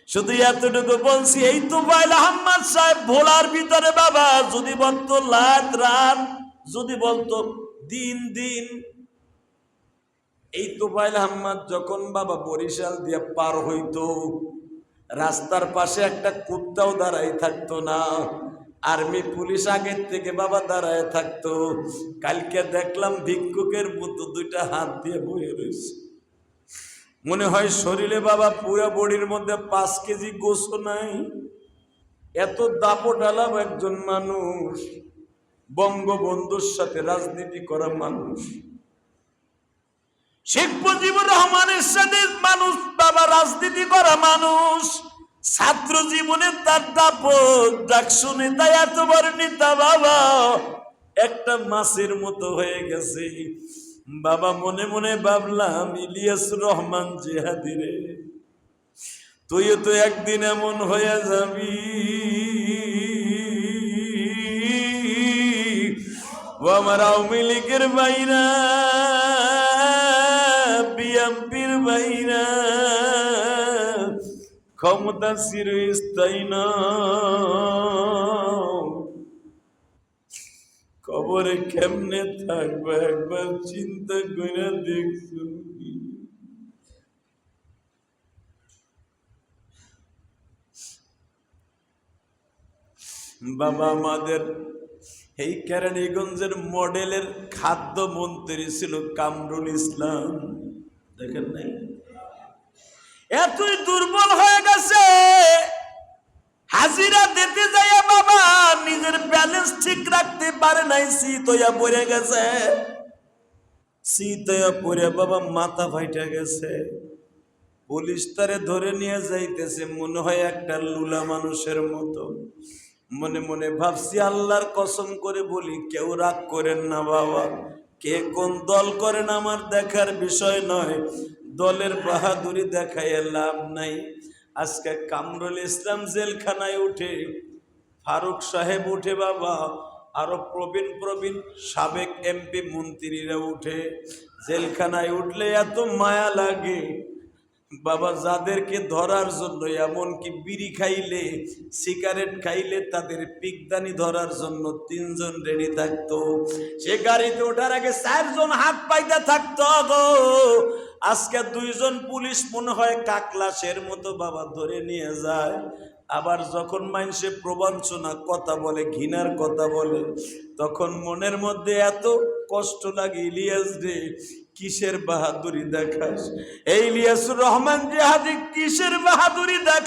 শুধু এতটুকু বলছি, এই তোফায়েল আহমদ সাহেব ভোলার ভিতরে বাবা যদি বলতো রাত রাত, যদি বলতো দিন দিন, এই তোফায়েল আহমদ যখন বাবা বরিশাল দিয়ে পার হইতো, রাস্তার পাশে একটা কুত্তাও দাঁড়াই থাকতো না, আর্মি পুলিশ আগের থেকে বাবা দাঁড়ায় থাকতো। কালকে দেখলাম ভিক্ষুকের মতো দুইটা হাত দিয়ে বয়ে রয়েছে, মনে হয় শরীরে বাবা পুরো বডির মধ্যে 5 কেজি গোশত নাই। এত দাপটালাম একজন মানুষ, বঙ্গবন্ধুর সাথে রাজনীতি করা মানুষ, শেখ মুজিবুর রহমানের সাথে মানুষ বাবা রাজনীতি করা মানুষ, ছাত্র জীবনে তার দাপট ডাক শুনে তাই এতবার নেতা বাবা একটা মাছের মতো হয়ে গেছে। বাবা মনে মনে ভাবলাম, ইলিয়াসুর রহমান জিহাদি রে, তুইও তো একদিন এমন হয়ে যাবি। ও আমার আওয়ামী লীগের ভাইরা, বিএনপির ভাইরা, ক্ষমতা চিরস্থায়ী না, কবরে কেমনে থাকবে একবার চিন্তা করে দেখছো? বাবা আমাদের এই কেরানীগঞ্জের মডেলের খাদ্য মন্ত্রী ছিল কামরুল ইসলাম, দেখেন নাই? এতই দুর্বল হয়ে গেছে, হাজিরা দিতে যায় বাবা নিজের ব্যালেন্স ঠিক রাখতে পারে নাই, শীত হইয়া পড়ে গেছে, শীত হইয়া পড়ে বাবা মাথা ফাইটা গেছে। পুলিশ তারে ধরে নিয়ে যাইতেছে, মনে হয় একটা লুলা মানুষের মতো। মনে মনে ভাবছি, আল্লাহর কসম করে বলি, কেউ রাগ করেন না বাবা, কে কোন দল করেন আমার দেখার বিষয় নয়, দলের বাহাদুরি দেখায় লাভ নাই। আজকে কামরুল ইসলাম জেলখানায় উঠে, ফারুক সাহেব উঠে বাবা, আরো প্রবীণ সাবেক এমপি মন্ত্রীরা উঠে, জেলখানায় উঠলে এত মায়া লাগে বাবা, যাদেরকে ধরার জন্য এমনকি বিড়ি খাইলে সিগারেট খাইলে তাদের পিকদানি ধরার জন্য 3 জন রেডি থাকতো, সে গাড়িতে ওঠার আগে 4 জন হাত পাইতে থাকতো গো। আজকে 2 জন পুলিশ মনে হয় কাকলাসের মতো বাবা ধরে নিয়ে যায়। আবার যখন মানুষে প্রবঞ্চনা কথা বলে, ঘৃণার কথা বলে, তখন মনের মধ্যে এত কষ্ট লাগে, ইলিয়াস রে কিসের বাহাদুরি দেখাস, এই ইলিয়াসুর রহমান জিহাদি কিসের বাহাদুরি দেখাস।